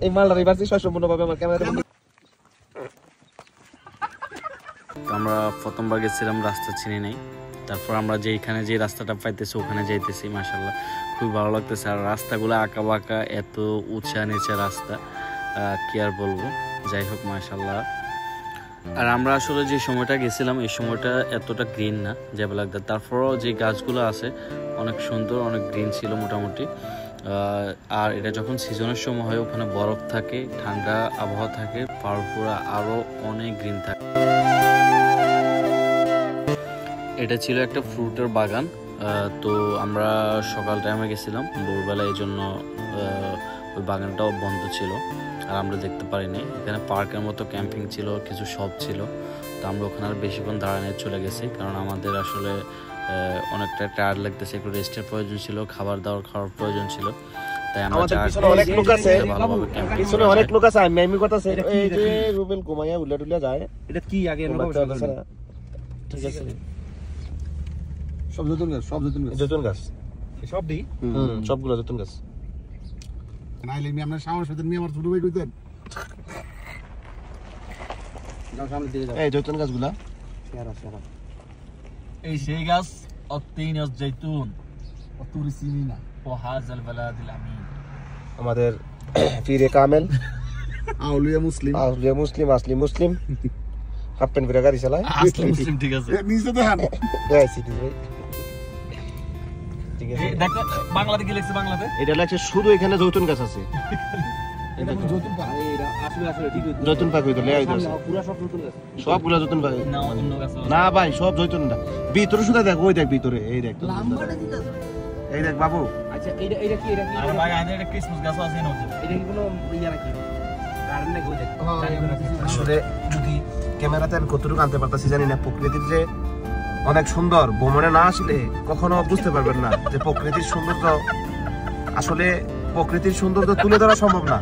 এই মালটার পারছি সম্পূর্ণভাবে আমার ক্যামেরাতে। আমরা প্রথমবার গেছিলাম, রাস্তা চিনি নাই। তারপর আমরা যেখানে যে রাস্তাটা পাইতেছি ওখানে যাইতেছি। মাশাআল্লাহ খুব ভালো লাগতেছে। আর রাস্তাগুলো আঁকা বাঁকা, এত উঁচা নিচে রাস্তা, কি আর বলবো। যাই হোক মাশাআল্লাহ। আর আমরা আসলে যে সময়টা গেছিলাম এই সময়টা এতটা গ্রিন না জেবেলাগদার। তারপরও যে গাছগুলো আছে অনেক সুন্দর, অনেক গ্রিন ছিল মোটামুটি। আর এটা যখন সিজনের সময় হয় ওখানে বরফ থাকে, ঠান্ডা আবহাওয়া থাকে, পাহাড়পুরা আরও অনেক গ্রিন থাকে। এটা ছিল একটা ফ্রুটের বাগান। তো আমরা সকাল টাইমে গেছিলাম ভোরবেলা, এই জন্য ওই বাগানটাও বন্ধ ছিল আর আমরা দেখতে পারিনি। এখানে পার্কের মতো ক্যাম্পিং ছিল, কিছু শপ ছিল। তো আমরা ওখানে আর বেশিক্ষণ দাঁড়ানো চলে গেছি, কারণ আমাদের আসলে অনেকটা টায়ার্ড লাগতেছে, একটু রেস্টের প্রয়োজন ছিল, খাবার দাবার খাওয়ার প্রয়োজন ছিল। তাই আমরা অনেক লোক আছে, পিছনে অনেক লোক আছে। আমি কথা আছে, এই যে রুবেল ঘুমাইয়া উল্লা টুল্লা যায়। এটা কি আগে ঠিক আছে, সব জতুন গাছ, সব জতুন গাছ, সব দি সবগুলো জতুন গাছ। নাইলে আমি আপনার সামনে সাথে নিয়ে আমার ছোট ভাই কইতেন যাও সামনে দিকে যাও। এই জতুন গাছগুলা সেরা সেরা, এই সেই গাছ অতিন জাইতুন অতুরি সিমিনা ও হাজাল বালাদিল আমিন। আমাদের পীরে কামেল, আউলিয়া মুসলিম, আসলি মুসলিম, হাফ প্যান্ট পরে গাড়ি চালায়, আসলি মুসলিম। ঠিক আছে, নিচে দেখেন দেখাইছি ঠিক আছে। দেখো বাংলাতে কি লিখছে, বাংলাতে এটা লাগছে শুধু এখানে জৈতুন গাছ আছে। এটা জৈতুন পাক, এটা আসলে আসলে ঠিক জৈতুন পাক হইতো লেয়াই দিছে, পুরো সব জৈতুন গাছ, সবগুলা জৈতুন পাক না, অন্য গাছ না ভাই, সব জৈতুন না। ভিতরে শুধু দেখ, ওই দেখ ভিতরে, এই দেখ লাম্বাটা ঠিক আছে, এই দেখ বাবু। আচ্ছা এটা এটা কি, এটা কি? আরে ভাই আদের একটা ক্রিসমাস গাছ আছে না, এটা কি কোনো ইয়া নাকি গার্ডেন নাকি? ওই দেখ আসলে যদি ক্যামেরাতে আমি কতটুকু আনতে পারতাছি জানি না। প্রকৃতির যে অনেক সুন্দর, ভ্রমণে না আসলে কখনো বুঝতে পারবেন না যে প্রকৃতির সৌন্দর্য। আসলে প্রকৃতির সৌন্দর্য তুলে ধরা সম্ভব না,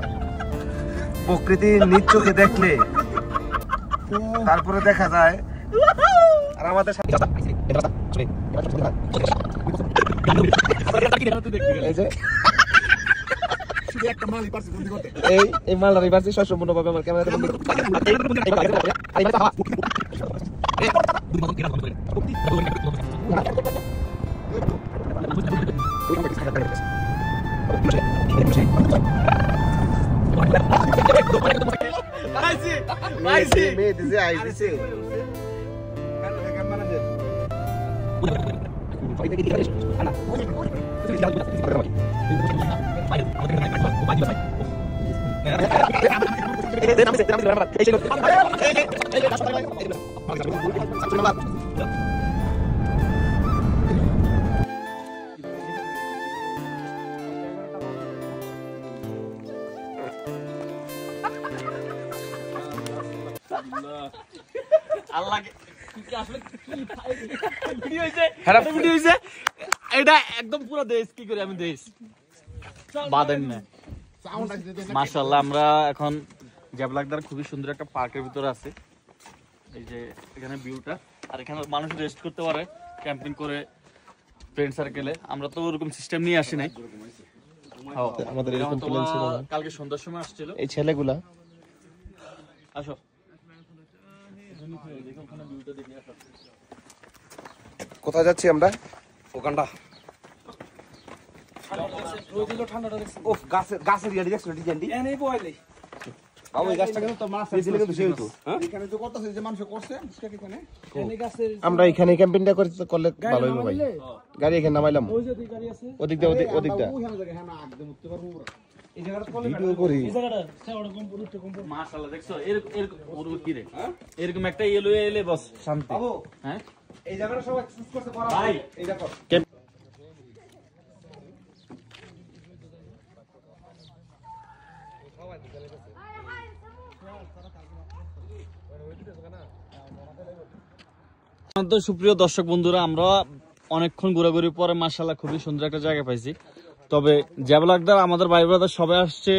প্রকৃতি নিজ চোখে দেখলে তারপরে দেখা যায়। আর আমাদের এই মালটার পারছি সম্পূর্ণভাবে আমার ক্যামেরাতে বন্দি। এটা একদম পুরো দেশ কি করে আমি দেশ বাদেন না। মাশাআল্লাহ আমরা এখন জেবেলাগদার খুবই সুন্দর একটা পার্কের ভিতরে আছে। এই যে এখানে ভিউটা, আর এখানে মানুষ রেস্ট করতে পারে ক্যাম্পিং করে ফ্রেন্ড সার্কেলে। আমরা তো ওরকম সিস্টেম নিয়ে আসি নাই, আমাদের এরকম প্ল্যান ছিল না। কালকে সন্ধ্যার সময় আসছিল এই ছেলেগুলা। আসো কোথায় যাচ্ছি আমরা? ওখানটা ওহ গাছের ইয়াদি দেখছো ডিজাইনটি এনেই বয়লে। ওই গাছটা কিন্তু তো মাছ দিলে কিন্তু সেই হতো। এখানে তো করতেছে যে মানুষ করছে এখানে, এনে গাছের আমরা এখানে ক্যাম্পিংটা করলে ভালো হবে ভাই। গাড়ি এখানে নামাইলাম, ওই যে গাড়ি আছে ওদিক দিয়ে ওদিক দিয়ে ওখানে জায়গা। হ্যাঁ না একদম উঠতে পারবো পুরো এই জায়গাটা কল ভিডিও করি। এই জায়গাটা সেওড়া কম পুরোটা কম। মাশাআল্লাহ দেখছো এরকম পুরো কি রে, এরকম একটা ইয়েলো এলে বস শান্তি। বাবু হ্যাঁ এই জায়গাটা সবাই চুজ করতে পারো ভাই। এই দেখো সুপ্রিয় দর্শক বন্ধুরা, আমরা অনেকক্ষণ ঘোরাঘুরি পরে মাশাআল্লাহ খুবই সুন্দর একটা জায়গা পাইছি। তবে জেবেলাগদার আমাদের ভাই ব্রাদার সবাই আসছে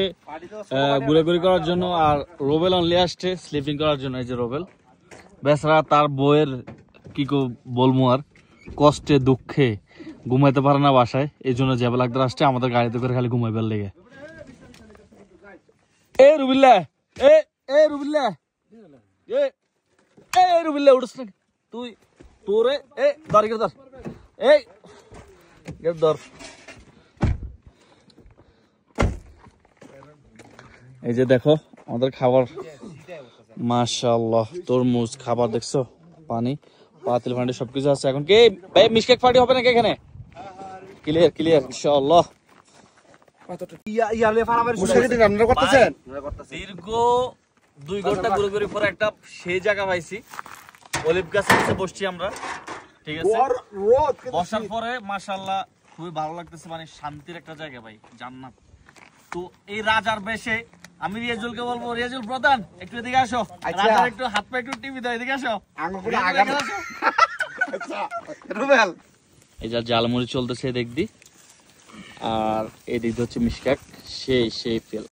ঘোরাঘুরি করার জন্য, আর রোবেল অনলি আসছে স্লিপিং করার জন্য। এই যে রোবেল বেচারা, তার বউয়ের কি বলবো আর কষ্টে দুঃখে ঘুমাইতে পারে না বাসায়, এই জন্য জেবেলাগদার আসছে আমাদের গাড়িতে করে খালি ঘুমাইবার লেগে। এ রুবিল্লা, এ রুবিল্লা, এ রুবিল্লা উঠছ না তুই, তোরে এ ধর ধর, এই ধর। এই যে দেখো আমাদের খাবার, মাশাআল্লাহ, তরমুজ খাবার দেখছো, পানি, পাতিল ফান্ডি সবকিছু আছে। এখন কি ভাই মিশকেক পার্টি হবে নাকি এখানে? ক্লিয়ার ক্লিয়ার ইনশাআল্লাহ। দীর্ঘ 2 ঘন্টা ঘুরে পরে একটা সেই জায়গা পাইছি, অলিভ গাছের নিচে বসছি আমরা, ঠিক আছে। বসার পরে মাশাআল্লাহ খুবই ভালো লাগতেছে, মানে শান্তির একটা জায়গা ভাই, জান্নাত। তো এই রাজার বেশে আমি রিয়াজুলকে বলবো, রিয়াজুল প্রধান একটু এদিকে আসো, রাজার একটু হাত পা একটু টিভি দাও, এদিকে আসো। এই যা জালমুড়ি চলতেছে দেখবি, আর এদিকে হচ্ছে মিশকাক, সেই ফেল।